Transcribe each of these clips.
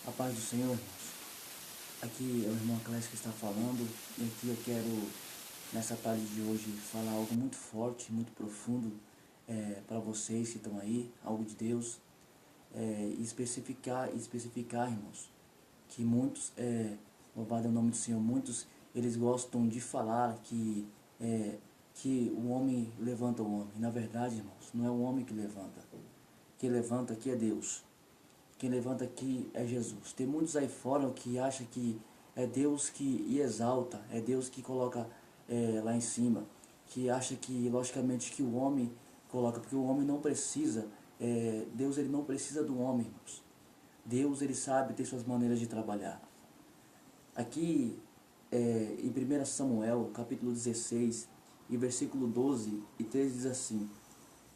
A paz do Senhor, irmãos. Aqui é o irmão Clécio que está falando, e aqui eu quero, nessa tarde de hoje, falar algo muito forte, muito profundo para vocês que estão aí, algo de Deus, e especificar, irmãos, que muitos, louvado é o nome do Senhor, muitos, eles gostam de falar que o homem levanta o homem. Na verdade, irmãos, não é o homem que levanta. Quem levanta aqui é Deus. Quem levanta aqui é Jesus. Tem muitos aí fora que acham que é Deus que exalta, é Deus que coloca lá em cima, que acha que, logicamente, que o homem coloca, porque o homem não precisa, Deus ele não precisa do homem, irmãos. Deus ele sabe ter suas maneiras de trabalhar. Aqui em 1 Samuel, capítulo 16, e versículo 12 e 13 diz assim: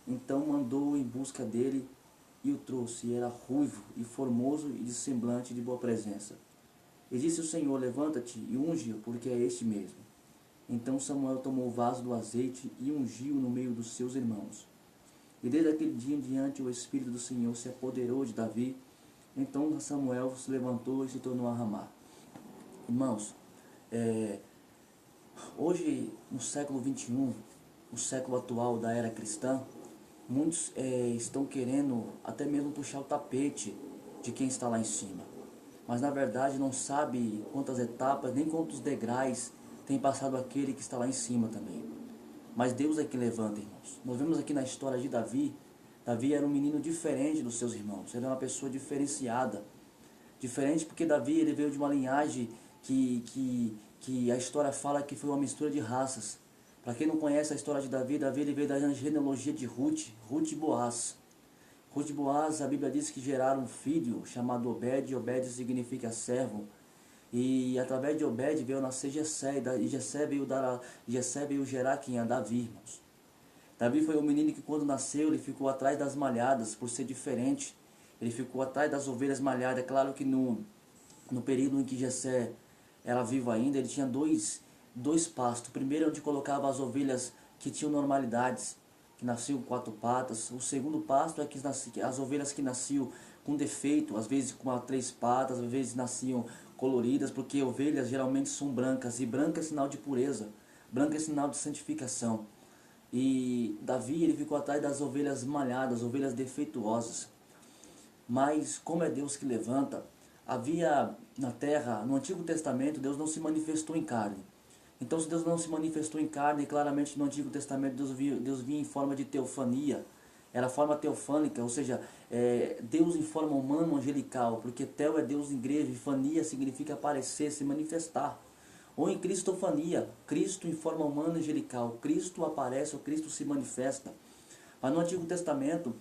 Então mandou em busca dele e o trouxe, e era ruivo e formoso e de semblante de boa presença. E disse o Senhor: Levanta-te e unge-o, porque é este mesmo. Então Samuel tomou o vaso do azeite e ungiu no meio dos seus irmãos. E desde aquele dia em diante o Espírito do Senhor se apoderou de Davi. Então Samuel se levantou e se tornou a ramar. Irmãos, hoje no século 21, o século atual da era cristã, muitos estão querendo até mesmo puxar o tapete de quem está lá em cima. Mas na verdade não sabe quantas etapas, nem quantos degraus tem passado aquele que está lá em cima também. Mas Deus é que levanta, irmãos. Nós vemos aqui na história de Davi. Davi era um menino diferente dos seus irmãos. Ele era uma pessoa diferenciada. Diferente porque Davi ele veio de uma linhagem que a história fala que foi uma mistura de raças. Para quem não conhece a história de Davi, Davi ele veio da genealogia de Ruth e Boaz. Ruth e Boaz, a Bíblia diz que geraram um filho chamado Obed. Obed significa servo. E através de Obed veio nascer Jessé, e Jessé veio gerar quem é Davi, irmãos. Davi foi um menino que quando nasceu ele ficou atrás das malhadas, por ser diferente. Ele ficou atrás das ovelhas malhadas. É claro que no período em que Jessé era vivo ainda, ele tinha dois pastos. O primeiro é onde colocava as ovelhas que tinham normalidades, que nasciam com 4 patas. O segundo pasto é que as ovelhas que nasciam com defeito, às vezes com 3 patas, às vezes nasciam coloridas, porque ovelhas geralmente são brancas, e branca é sinal de pureza, branca é sinal de santificação. E Davi ele ficou atrás das ovelhas malhadas, ovelhas defeituosas. Mas como é Deus que levanta, havia na terra, no Antigo Testamento, Deus não se manifestou em carne. Então, se Deus não se manifestou em carne, claramente no Antigo Testamento Deus vinha em forma de teofania. Era a forma teofânica, ou seja, Deus em forma humana, angelical, porque teo é Deus em grego, e fania significa aparecer, se manifestar. Ou em cristofania, Cristo em forma humana, angelical. Cristo aparece, ou Cristo se manifesta. Mas no Antigo Testamento,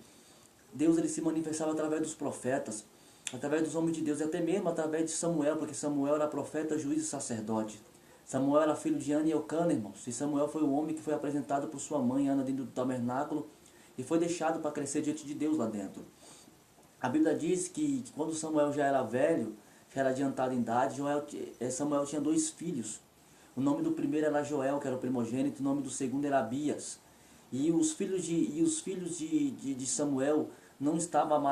Deus ele se manifestava através dos profetas, através dos homens de Deus, e até mesmo através de Samuel, porque Samuel era profeta, juiz e sacerdote. Samuel era filho de Ana e Eucana, irmãos. E Samuel foi o homem que foi apresentado por sua mãe, Ana, dentro do tabernáculo, e foi deixado para crescer diante de Deus lá dentro. A Bíblia diz que quando Samuel já era velho, já era adiantado em idade, Samuel tinha 2 filhos. O nome do primeiro era Joel, que era o primogênito, o nome do segundo era Abias. E os filhos de Samuel não estavam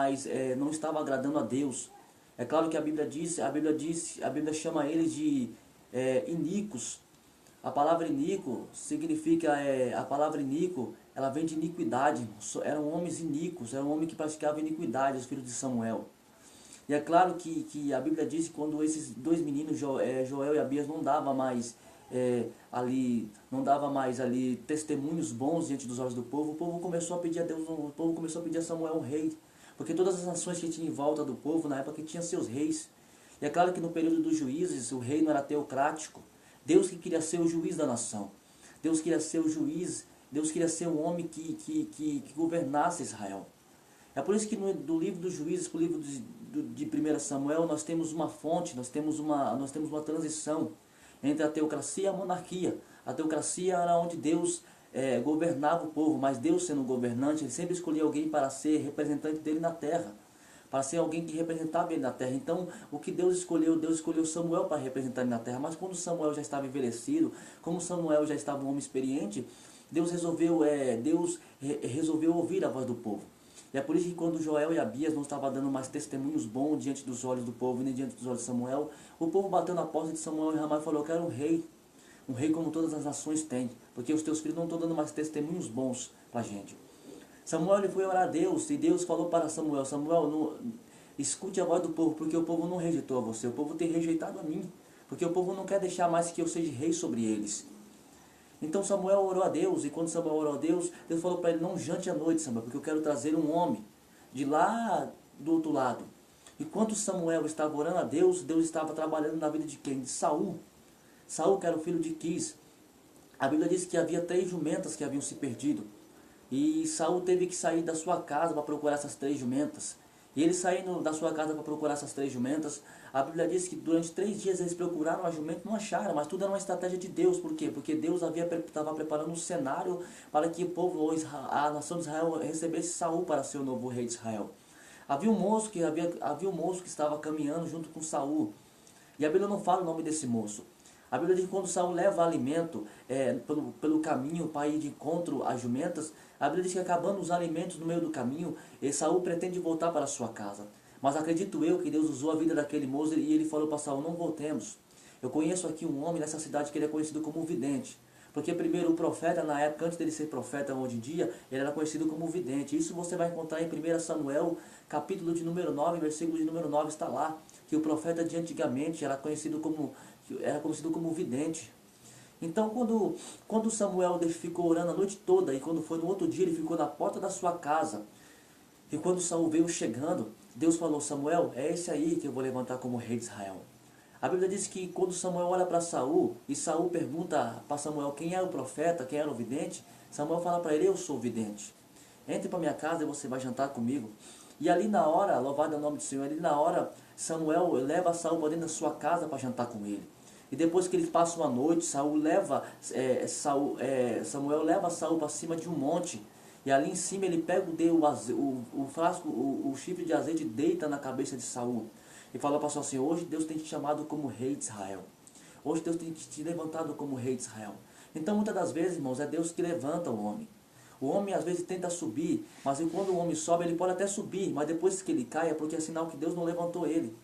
não estava agradando a Deus. É claro que a Bíblia chama eles de iníquos. A palavra iníquo significa, a palavra iníquo, ela vem de iniquidade, irmãos. Eram homens iníquos, eram homens que praticavam iniquidade, os filhos de Samuel. E é claro que a Bíblia diz que quando esses 2 meninos, Joel e Abias, não dava mais testemunhos bons diante dos olhos do povo, o povo começou a pedir a Deus, o povo começou a pedir a Samuel um rei, porque todas as nações que tinham em volta do povo na época tinham seus reis. E é claro que no período dos juízes o reino era teocrático. Deus que queria ser o juiz da nação, Deus queria ser o juiz, Deus queria ser um homem que governasse Israel. É por isso que do livro dos juízes para o livro de 1 Samuel nós temos uma fonte, nós temos uma transição entre a teocracia e a monarquia. A teocracia era onde Deus governava o povo, mas Deus sendo governante, ele sempre escolhia alguém para ser representante dele na terra, para ser alguém que representava ele na terra. Então, o que Deus escolheu Samuel para representar ele na terra. Mas quando Samuel já estava envelhecido, como Samuel já estava um homem experiente, Deus resolveu ouvir a voz do povo. E é por isso que quando Joel e Abias não estavam dando mais testemunhos bons diante dos olhos do povo, nem diante dos olhos de Samuel, o povo bateu na porta de Samuel e Ramá e falou: eu quero um rei como todas as nações têm, porque os teus filhos não estão dando mais testemunhos bons para a gente. Samuel ele foi orar a Deus, e Deus falou para Samuel: Samuel, não, escute a voz do povo, porque o povo não rejeitou a você, o povo tem rejeitado a mim, porque o povo não quer deixar mais que eu seja rei sobre eles. Então Samuel orou a Deus, e quando Samuel orou a Deus, Deus falou para ele: não jante à noite, Samuel, porque eu quero trazer um homem de lá do outro lado. Enquanto Samuel estava orando a Deus, Deus estava trabalhando na vida de quem? De Saul. Saul, que era o filho de Quis. A Bíblia diz que havia 3 jumentas que haviam se perdido. E Saul teve que sair da sua casa para procurar essas 3 jumentas. E ele saindo da sua casa para procurar essas 3 jumentas, a Bíblia diz que durante 3 dias eles procuraram a jumenta e não acharam, mas tudo era uma estratégia de Deus. Por quê? Porque Deus estava preparando um cenário para que o povo, a nação de Israel, recebesse Saul para ser o novo rei de Israel. Havia um moço que estava caminhando junto com Saul. E a Bíblia não fala o nome desse moço. A Bíblia diz que quando Saul leva alimento pelo caminho para ir de encontro às jumentas, a Bíblia diz que acabando os alimentos no meio do caminho, Saul pretende voltar para a sua casa. Mas acredito eu que Deus usou a vida daquele moço e ele falou para Saul: não voltemos. Eu conheço aqui um homem nessa cidade que ele é conhecido como vidente. Porque primeiro o profeta, na época, antes dele ser profeta hoje em dia, ele era conhecido como vidente. Isso você vai encontrar em 1 Samuel, capítulo de número 9, versículo de número 9, está lá. Que o profeta de antigamente era conhecido como vidente. Então quando Samuel ficou orando a noite toda, e quando foi no outro dia ele ficou na porta da sua casa, e quando Saul veio chegando, Deus falou: Samuel, é esse aí que eu vou levantar como rei de Israel. A Bíblia diz que quando Samuel olha para Saul, e Saul pergunta para Samuel quem era o profeta, quem era o vidente, Samuel fala para ele: eu sou o vidente. Entre para minha casa e você vai jantar comigo. E ali na hora, louvado é o nome do Senhor, ali na hora Samuel leva Saul para dentro da sua casa para jantar com ele. E depois que eles passam a noite, Samuel leva Saul para cima de um monte. E ali em cima ele pega o frasco, o chifre de azeite e deita na cabeça de Saul. E fala para Saul assim: hoje Deus tem te chamado como rei de Israel. Hoje Deus tem te levantado como rei de Israel. Então muitas das vezes, irmãos, é Deus que levanta o homem. O homem às vezes tenta subir, mas quando o homem sobe, ele pode até subir, mas depois que ele cai é porque é sinal que Deus não levantou ele.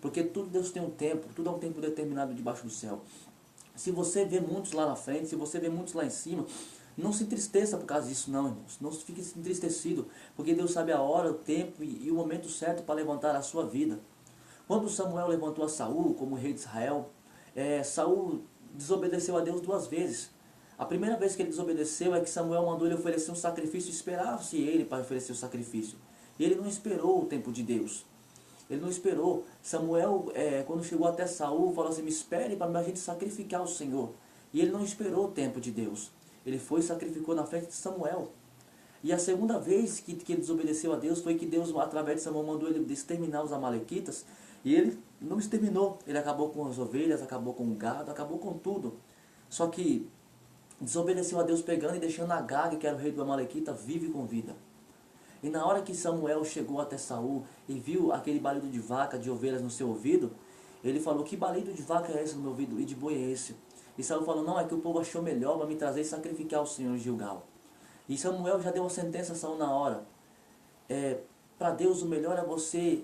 Porque tudo Deus tem um tempo, tudo é um tempo determinado debaixo do céu. Se você vê muitos lá na frente, se você vê muitos lá em cima, não se entristeça por causa disso não, irmãos. Não fique entristecido, porque Deus sabe a hora, o tempo e o momento certo para levantar a sua vida. Quando Samuel levantou a Saul como rei de Israel, Saul desobedeceu a Deus 2 vezes. A primeira vez que ele desobedeceu é que Samuel mandou ele oferecer um sacrifício e esperava-se ele para oferecer o sacrifício. E ele não esperou o tempo de Deus. Ele não esperou. Samuel, quando chegou até Saul, falou assim: me espere para a gente sacrificar o Senhor. E ele não esperou o tempo de Deus. Ele foi e sacrificou na frente de Samuel. E a segunda vez que ele desobedeceu a Deus foi que Deus, através de Samuel, mandou ele exterminar os amalequitas. E ele não exterminou. Ele acabou com as ovelhas, acabou com o gado, acabou com tudo. Só que desobedeceu a Deus pegando e deixando Agag, que era o rei do Amalequita, vivo e com vida. E na hora que Samuel chegou até Saul e viu aquele balido de vaca, de ovelhas no seu ouvido, ele falou: que balido de vaca é esse no meu ouvido? E de boi é esse? E Saul falou: não, é que o povo achou melhor para me trazer e sacrificar o Senhor em Gilgal. E Samuel já deu uma sentença a Saul na hora. Para Deus o melhor é você,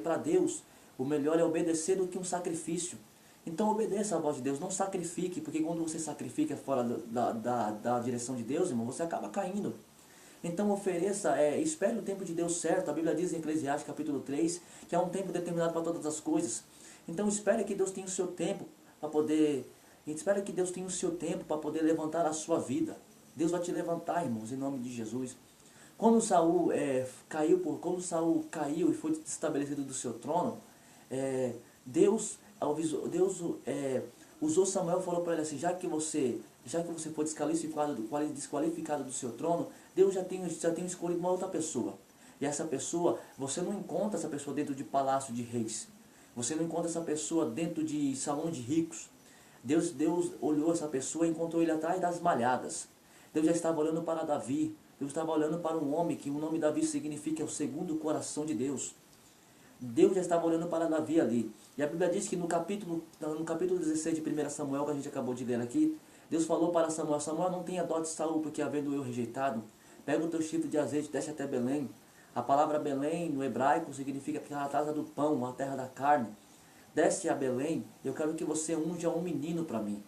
para Deus o melhor é obedecer do que um sacrifício. Então obedeça a voz de Deus, não sacrifique, porque quando você sacrifica fora da direção de Deus, irmão, você acaba caindo. Então ofereça, espere o tempo de Deus certo. A Bíblia diz em Eclesiastes capítulo 3, que há um tempo determinado para todas as coisas. Então espere que Deus tenha o seu tempo para poder levantar a sua vida. Deus vai te levantar, irmãos, em nome de Jesus. Quando Saul caiu e foi estabelecido do seu trono, Deus usou Samuel e falou para ele assim: já que você foi desqualificado do seu trono, Deus já tem escolhido uma outra pessoa. E essa pessoa, você não encontra essa pessoa dentro de palácio de reis. Você não encontra essa pessoa dentro de salão de ricos. Deus olhou essa pessoa e encontrou ele atrás das malhadas. Deus já estava olhando para Davi. Deus estava olhando para um homem que o nome Davi significa o segundo coração de Deus. Deus já estava olhando para Davi ali. E a Bíblia diz que no capítulo 16 de 1 Samuel, que a gente acabou de ler aqui, Deus falou para Samuel: Samuel, não tenha dó de Saul, porque havendo eu rejeitado, pega o teu chifre de azeite, desce até Belém. A palavra Belém no hebraico significa a casa do pão, a terra da carne. Desce a Belém, eu quero que você unja um menino para mim.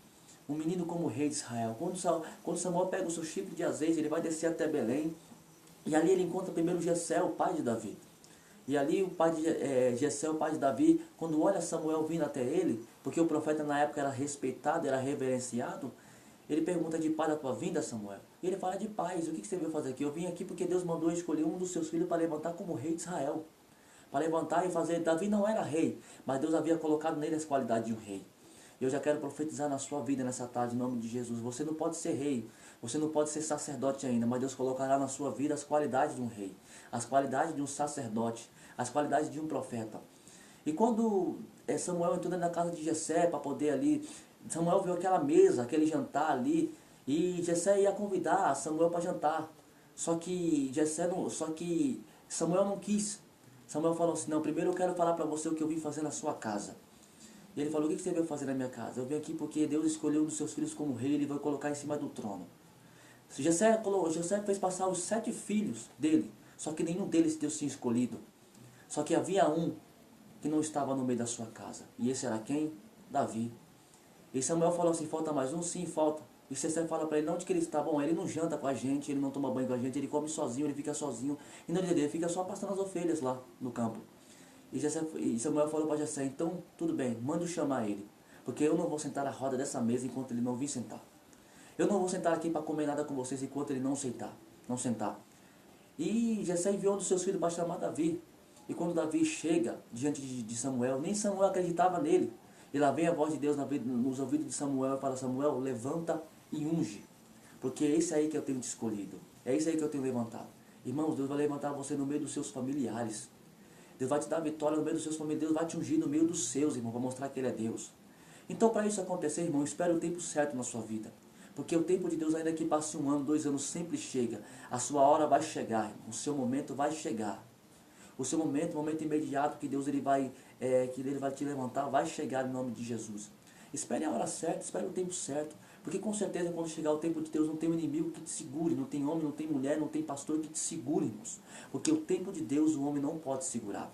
Um menino como rei de Israel. Quando Samuel pega o seu chifre de azeite, ele vai descer até Belém. E ali ele encontra primeiro Jessé, o pai de Davi. E ali o pai de Jessé, o pai de Davi, quando olha Samuel vindo até ele, porque o profeta na época era respeitado, era reverenciado, ele pergunta: de paz a tua vinda, Samuel? E ele fala: de paz. O que você veio fazer aqui? Eu vim aqui porque Deus mandou escolher um dos seus filhos para levantar como rei de Israel. Para levantar e fazer. Davi não era rei, mas Deus havia colocado nele as qualidades de um rei. Eu já quero profetizar na sua vida nessa tarde, em nome de Jesus. Você não pode ser rei, você não pode ser sacerdote ainda, mas Deus colocará na sua vida as qualidades de um rei, as qualidades de um sacerdote, as qualidades de um profeta. E quando Samuel entrou na casa de Jessé para poder ali, Samuel viu aquela mesa, aquele jantar ali, e Jessé ia convidar Samuel para jantar. Só que Samuel não quis. Samuel falou assim: não, primeiro eu quero falar para você o que eu vim fazer na sua casa. E ele falou: o que você veio fazer na minha casa? Eu vim aqui porque Deus escolheu um dos seus filhos como rei, ele vai colocar em cima do trono. Jessé fez passar os 7 filhos dele, só que nenhum deles Deus tinha escolhido. Só que havia um que não estava no meio da sua casa. E esse era quem? Davi. E Samuel falou assim: falta mais um? Sim, falta. E Jessé fala para ele: não, onde que ele está? Bom, ele não janta com a gente, ele não toma banho com a gente, ele come sozinho, ele fica sozinho. E no dia dele, ele fica só pastando as ovelhas lá no campo. E Samuel falou para Jessé: então, tudo bem, manda chamar ele. Porque eu não vou sentar à roda dessa mesa enquanto ele não vir sentar. Eu não vou sentar aqui para comer nada com vocês enquanto ele não sentar. E Jessé enviou um dos seus filhos para chamar Davi. E quando Davi chega diante de Samuel, nem Samuel acreditava nele. E lá vem a voz de Deus nos ouvidos de Samuel e fala: Samuel, levanta e unge. Porque é esse aí que eu tenho te escolhido. É esse aí que eu tenho levantado. Irmãos, Deus vai levantar você no meio dos seus familiares. Deus vai te dar vitória no meio dos seus familiares. Deus vai te ungir no meio dos seus, irmão, para mostrar que Ele é Deus. Então, para isso acontecer, irmão, espere o tempo certo na sua vida. Porque o tempo de Deus, ainda que passe 1 ano, 2 anos, sempre chega. A sua hora vai chegar, irmão. O seu momento vai chegar. O seu momento, o momento imediato que Deus ele vai te levantar, vai chegar em nome de Jesus. Espere a hora certa, espere o tempo certo. Porque com certeza quando chegar o tempo de Deus não tem um inimigo que te segure. Não tem homem, não tem mulher, não tem pastor que te segure, irmãos. Porque o tempo de Deus o homem não pode segurar.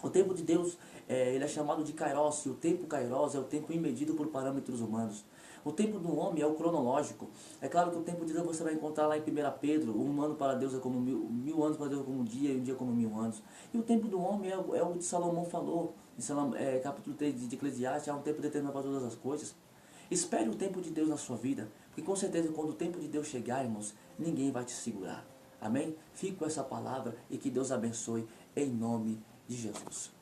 O tempo de Deus, ele é chamado de Kairos, e o tempo Kairos é o tempo imedido por parâmetros humanos. O tempo do homem é o cronológico. É claro que o tempo de Deus você vai encontrar lá em 1 Pedro, 1 ano para Deus é como 1000 anos para Deus é como um dia, e um dia como 1000 anos. E o tempo do homem é o que Salomão falou, em capítulo 3 de Eclesiastes: há um tempo determinado para todas as coisas. Espere o tempo de Deus na sua vida, porque com certeza quando o tempo de Deus chegar, irmãos, ninguém vai te segurar. Amém? Fique com essa palavra e que Deus abençoe em nome de Jesus.